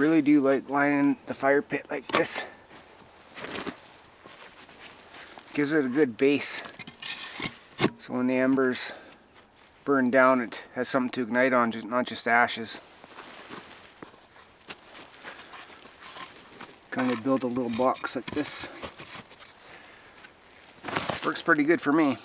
really do like lining the fire pit like this. Gives it a good base. So when the embers burn down, it has something to ignite on, not just ashes. Kind of build a little box like this. Works pretty good for me.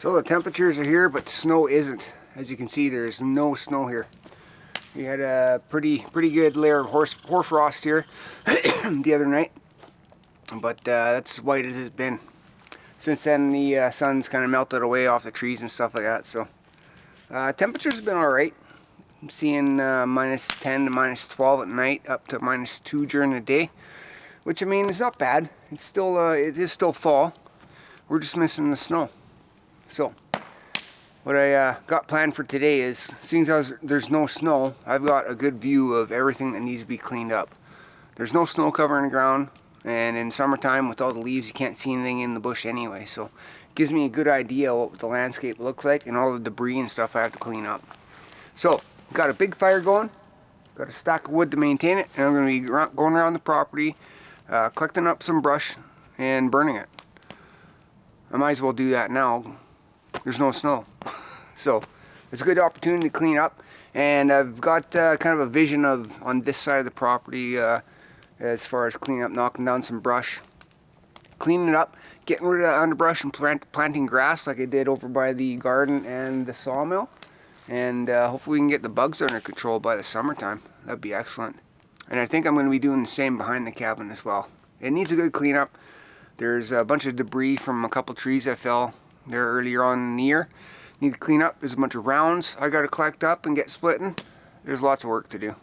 So the temperatures are here, but the snow isn't. As you can see, there's no snow here. We had a pretty good layer of hoarfrost here the other night, but that's as white as it's been. Since then, the sun's kind of melted away off the trees and stuff like that. So temperatures have been all right. I'm seeing minus 10 to minus 12 at night, up to minus 2 during the day, which I mean is not bad. It's still it is still fall. We're just missing the snow. So what I got planned for today is, seeing as there's no snow, I've got a good view of everything that needs to be cleaned up. There's no snow covering the ground, and in summertime with all the leaves you can't see anything in the bush anyway, so it gives me a good idea what the landscape looks like and all the debris and stuff I have to clean up. So got a big fire going, got a stack of wood to maintain it, and I'm going to be going around the property collecting up some brush and burning it. I might as well do that now. There's no snow. So it's a good opportunity to clean up, and I've got kind of a vision of on this side of the property as far as cleaning up, knocking down some brush, cleaning it up, getting rid of the underbrush and planting grass like I did over by the garden and the sawmill, and hopefully we can get the bugs under control by the summertime. That'd be excellent. And I think I'm going to be doing the same behind the cabin as well. It needs a good cleanup. There's a bunch of debris from a couple trees that fell there earlier on in the year. Need to clean up. There's a bunch of rounds I got to collect up and get splitting. There's lots of work to do.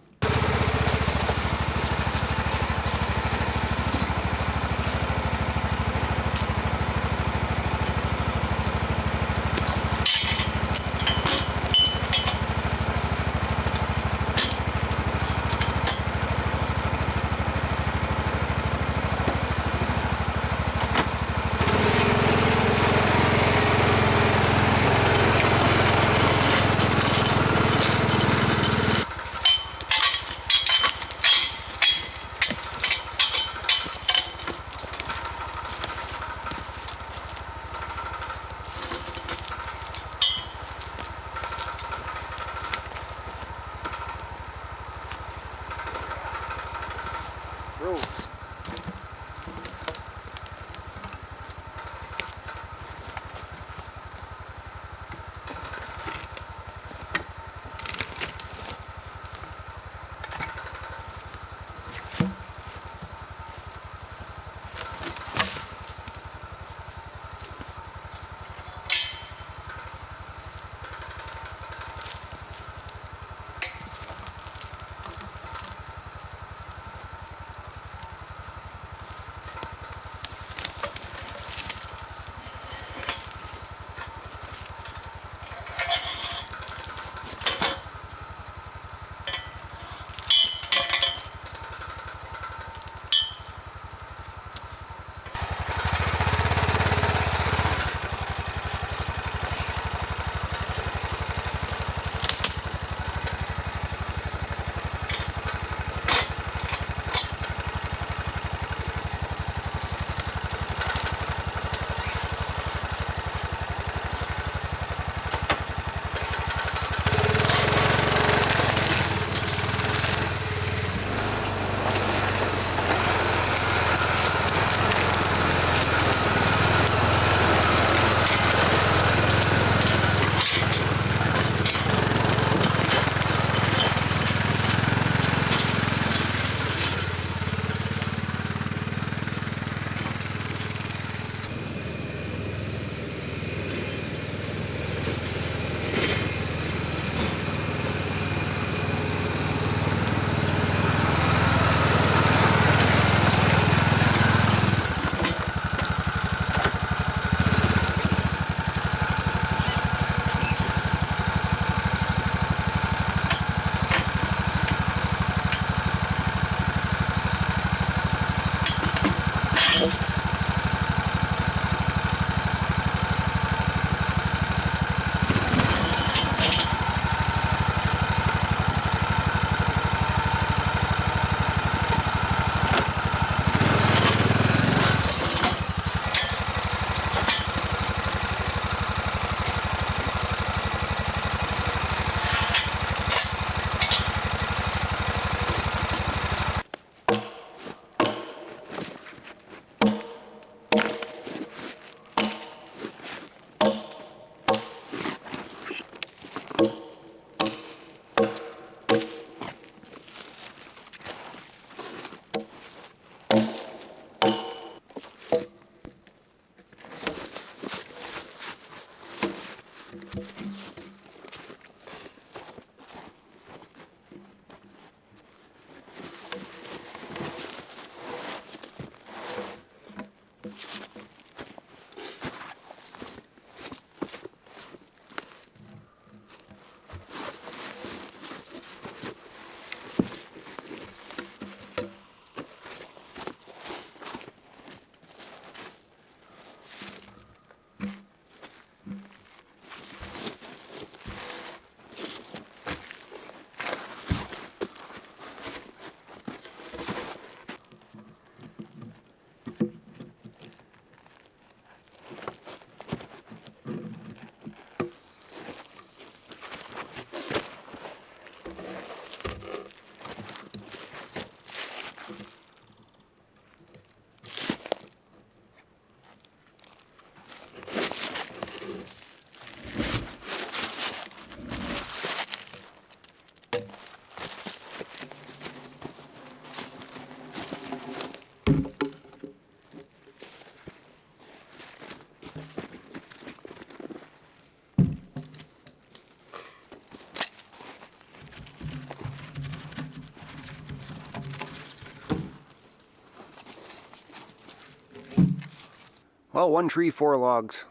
Well, 1 tree, 4 logs.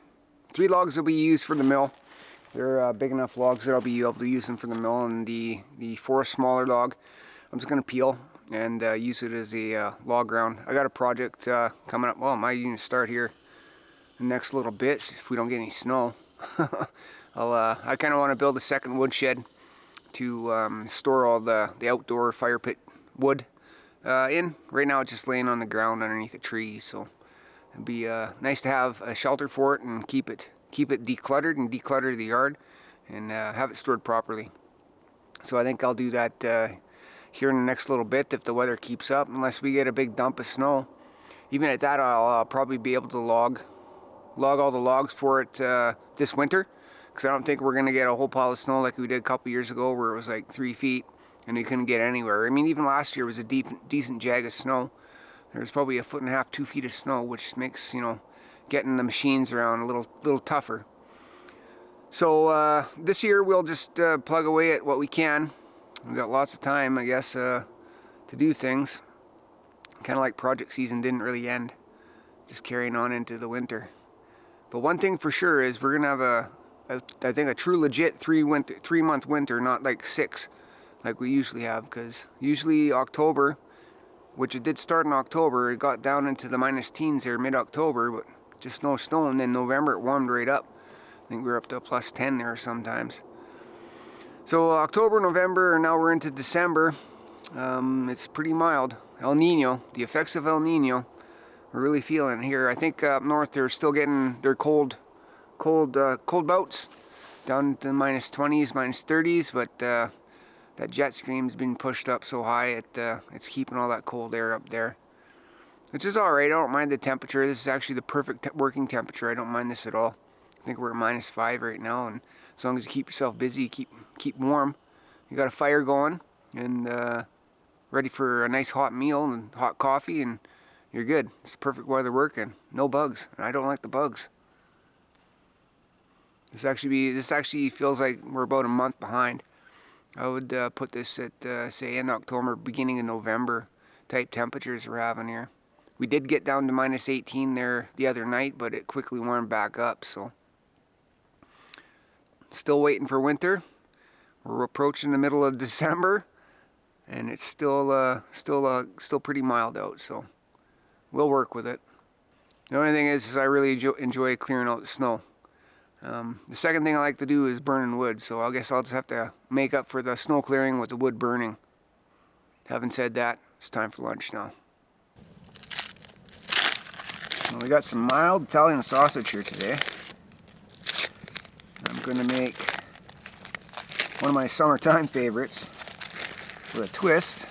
3 logs will be used for the mill. They're big enough logs that I'll be able to use them for the mill, and the 4 smaller log I'm just going to peel and use it as a log round. I got a project coming up. Well, I might even start here the next little bit if we don't get any snow. I kind of want to build a second woodshed to store all the outdoor fire pit wood in. Right now it's just laying on the ground underneath a tree, so it'd be nice to have a shelter for it and keep it decluttered and declutter the yard and have it stored properly. So I think I'll do that here in the next little bit if the weather keeps up, unless we get a big dump of snow. Even at that, I'll probably be able to log all the logs for it this winter, because I don't think we're going to get a whole pile of snow like we did a couple years ago where it was like 3 feet and we couldn't get anywhere. I mean, even last year was a decent jag of snow. There was probably 1.5 feet, 2 feet of snow, which makes, you know, getting the machines around a little tougher. So this year we'll just plug away at what we can. We've got lots of time, I guess, to do things. Kind of like project season didn't really end, just carrying on into the winter. But one thing for sure is we're gonna have I think a true legit 3-month winter, not like 6 like we usually have, because usually October, which it did start in October, it got down into the minus teens there mid-October, but just no snow, and then November it warmed right up. I think we were up to a +10 there sometimes. So October, November, and now we're into December. It's pretty mild. El Nino, the effects of El Nino, we're really feeling it here. I think up north they're still getting their cold bouts down to -20s, -30s, but that jet stream's been pushed up so high it's keeping all that cold air up there, which is all right. I don't mind the temperature. This is actually the perfect working temperature. I don't mind this at all. I think we're at -5 right now, and as long as you keep yourself busy, keep warm, you got a fire going and ready for a nice hot meal and hot coffee, and you're good. It's perfect weather working. No bugs, and I don't like the bugs. This actually feels like we're about a month behind. I would put this at say in October, beginning of November type temperatures we're having here. We did get down to -18 there the other night, but it quickly warmed back up. So still waiting for winter. We're approaching the middle of December, and it's still pretty mild out. So we'll work with it. The only thing is I really enjoy clearing out the snow. The second thing I like to do is burning wood, so I guess I'll just have to make up for the snow clearing with the wood burning. Having said that, it's time for lunch now. Well, we got some mild Italian sausage here today. I'm going to make one of my summertime favorites with a twist,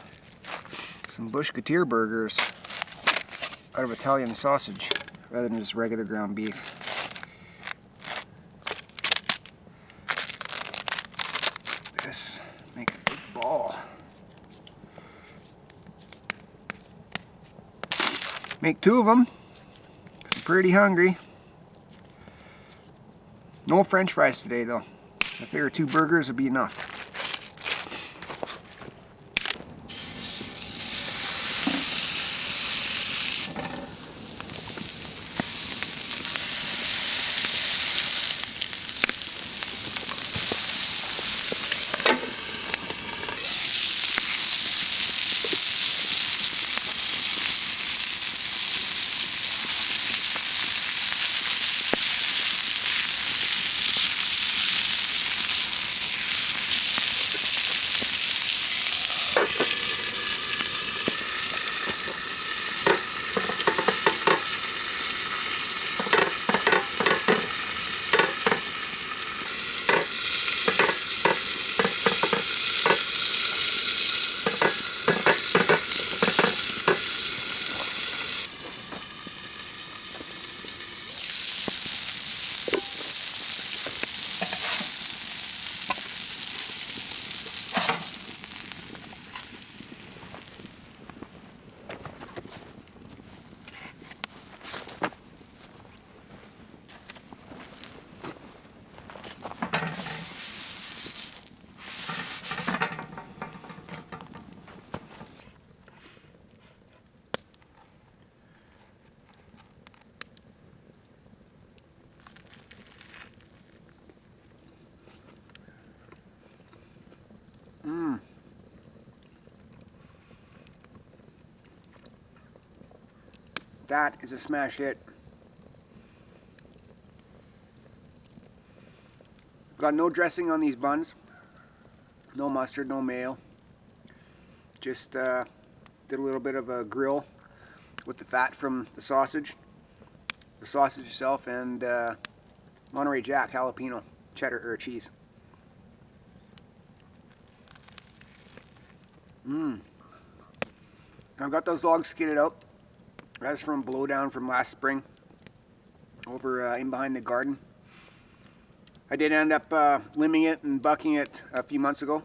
some Bush Couture burgers out of Italian sausage rather than just regular ground beef. This, make a big ball. Make 2 of them, 'cause I'm pretty hungry. No French fries today though. I figure 2 burgers would be enough. That is a smash hit. Got no dressing on these buns. No mustard, no mayo. Just did a little bit of a grill with the fat from the sausage itself, and Monterey Jack jalapeno cheddar or cheese. I've got those logs skidded out. That's from blowdown from last spring over in behind the garden. I did end up limbing it and bucking it a few months ago,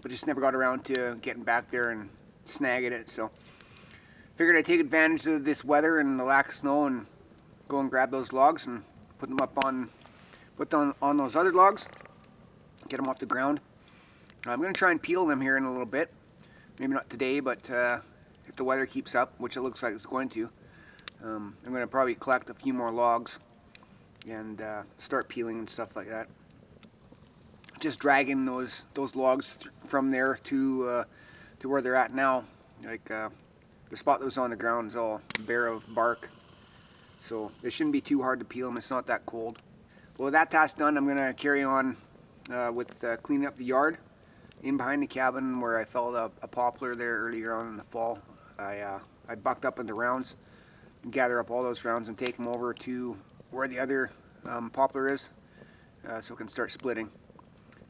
but just never got around to getting back there and snagging it. So figured I'd take advantage of this weather and the lack of snow and go and grab those logs and put them on those other logs, get them off the ground. I'm going to try and peel them here in a little bit. Maybe not today, but if the weather keeps up, which it looks like it's going to, I'm going to probably collect a few more logs and start peeling and stuff like that. Just dragging those logs from there to where they're at now. Like the spot that was on the ground is all bare of bark, so it shouldn't be too hard to peel them. It's not that cold. Well, with that task done, I'm going to carry on with cleaning up the yard. In behind the cabin where I felled a poplar there earlier on in the fall, I bucked up into rounds, and gather up all those rounds and take them over to where the other poplar is, so it can start splitting.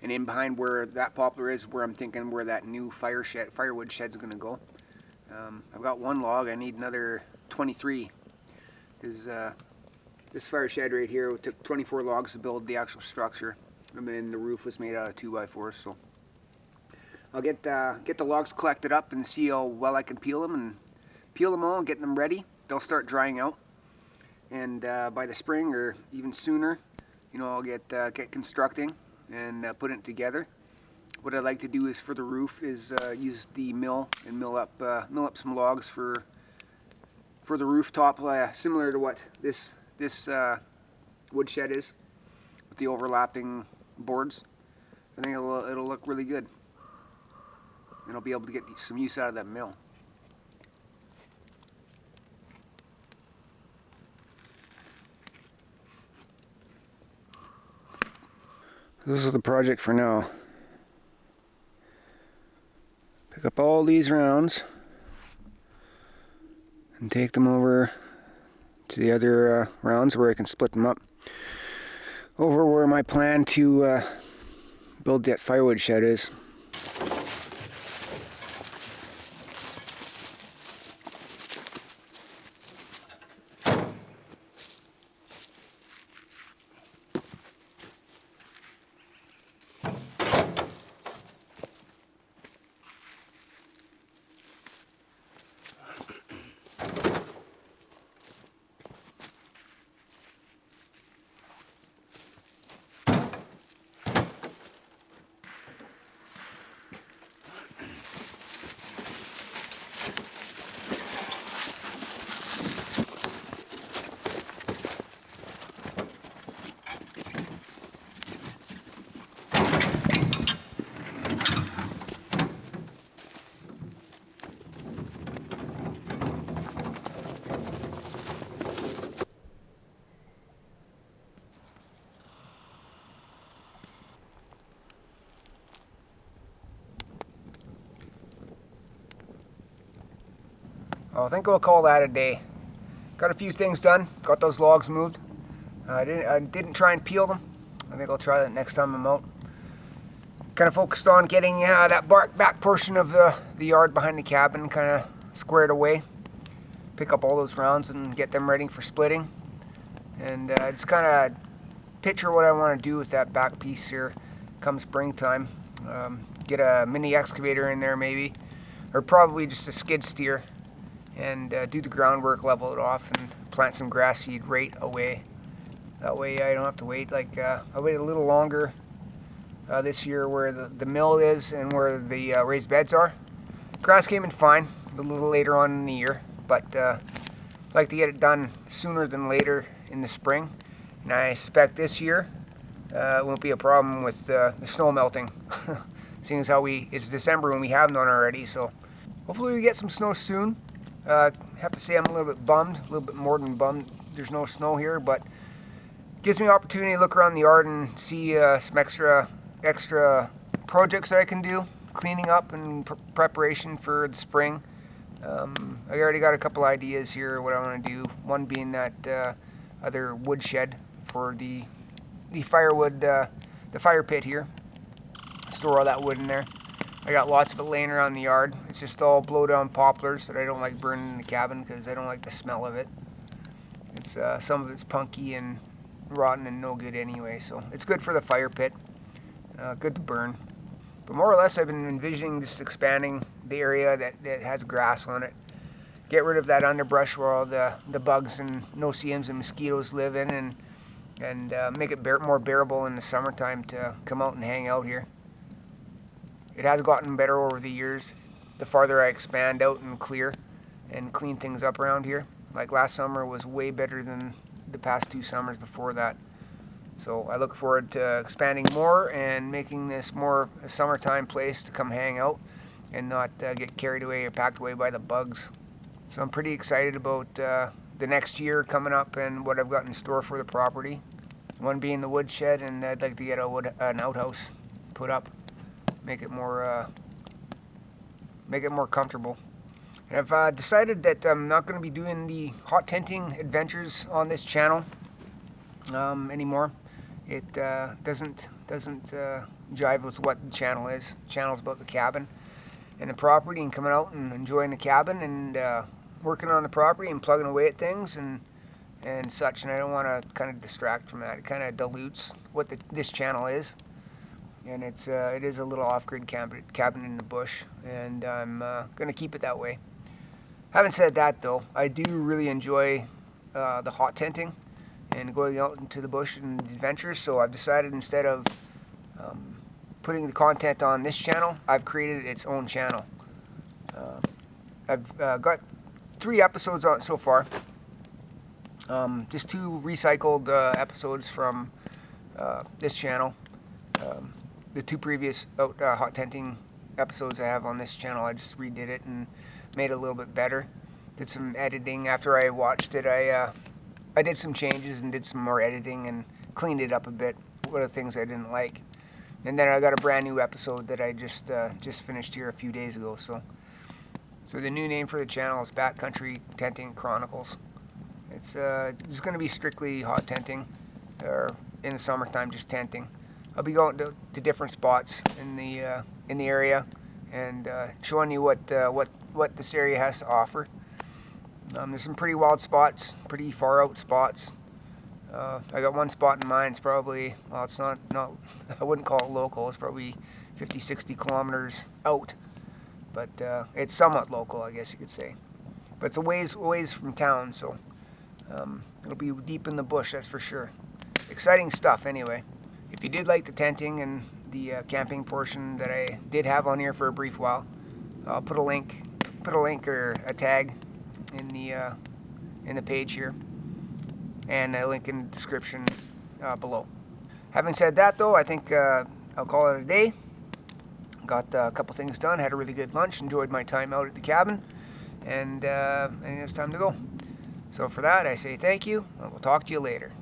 And in behind where that poplar is, where I'm thinking where that new firewood shed's going to go. I've got one log. I need another 23. Because this fire shed right here took 24 logs to build the actual structure, and then the roof was made out of 2x4s. So I'll get the logs collected up and see how well I can peel them, and peel them all and get them ready. They'll start drying out, and by the spring or even sooner, you know, I'll get constructing and put it together. What I'd like to do is for the roof is use the mill and mill up some logs for the rooftop, similar to what this wood shed is, with the overlapping boards. I think it'll look really good, and I'll be able to get some use out of that mill. This is the project for now. Pick up all these rounds and take them over to the other rounds where I can split them up over where my plan to build that firewood shed is. I think we'll call that a day. Got a few things done. Got those logs moved. I didn't try and peel them. I think I'll try that next time I'm out. Kind of focused on getting that back portion of the yard behind the cabin kind of squared away. Pick up all those rounds and get them ready for splitting. And just kind of picture what I want to do with that back piece here come springtime. Get a mini excavator in there maybe, or probably just a skid steer, and do the groundwork, level it off, and plant some grass seed right away. That way I don't have to wait. Like I waited a little longer this year where the mill is and where the raised beds are. Grass came in fine a little later on in the year, but I'd like to get it done sooner than later in the spring. And I expect this year it won't be a problem with the snow melting, seeing as how it's December when we have none already. So hopefully we get some snow soon. Have to say I'm a little bit bummed, a little bit more than bummed. There's no snow here, but it gives me an opportunity to look around the yard and see some extra projects that I can do, cleaning up and preparation for the spring. I already got a couple ideas here what I want to do. One being that other wood shed for the firewood, the fire pit here. Store all that wood in there. I got lots of it laying around the yard. It's just all blow down poplars that I don't like burning in the cabin because I don't like the smell of it. It's some of it's punky and rotten and no good anyway, so it's good for the fire pit. Good to burn. But more or less I've been envisioning just expanding the area that has grass on it. Get rid of that underbrush where all the bugs and no-see-ums and mosquitoes live in, and make it more bearable in the summertime to come out and hang out here. It has gotten better over the years, the farther I expand out and clear and clean things up around here. Like last summer was way better than the past 2 summers before that. So I look forward to expanding more and making this more a summertime place to come hang out and not get carried away or packed away by the bugs. So I'm pretty excited about the next year coming up and what I've got in store for the property. One being the woodshed, and I'd like to get an outhouse put up. Make it more comfortable. And I've decided that I'm not going to be doing the hot tenting adventures on this channel anymore. It doesn't jive with what the channel is. The channel's about the cabin and the property and coming out and enjoying the cabin and working on the property and plugging away at things and such. And I don't want to kind of distract from that. It kind of dilutes what this channel is. And it is a little off-grid cabin in the bush, and I'm going to keep it that way. Having said that, though, I do really enjoy the hot tenting and going out into the bush and adventures, so I've decided instead of putting the content on this channel, I've created its own channel. I've got 3 episodes on it so far. Just 2 recycled episodes from this channel. The 2 previous hot tenting episodes I have on this channel, I just redid it and made it a little bit better. Did some editing after I watched it. I did some changes and did some more editing and cleaned it up a bit. What are the things I didn't like? And then I got a brand new episode that I just finished here a few days ago. So the new name for the channel is Backcountry Tenting Chronicles. It's going to be strictly hot tenting, or in the summertime just tenting. I'll be going to different spots in the area and showing you what this area has to offer. There's some pretty wild spots, pretty far out spots. I got one spot in mind. It's probably, well, it's not I wouldn't call it local. It's probably 50-60 kilometers out, but it's somewhat local, I guess you could say. But it's a ways from town, so it'll be deep in the bush, that's for sure. Exciting stuff, anyway. If you did like the tenting and the camping portion that I did have on here for a brief while, I'll put a link or a tag in the page here, and a link in the description below. Having said that, though, I think I'll call it a day. Got a couple things done, had a really good lunch, enjoyed my time out at the cabin, and I think it's time to go. So for that, I say thank you, and we'll talk to you later.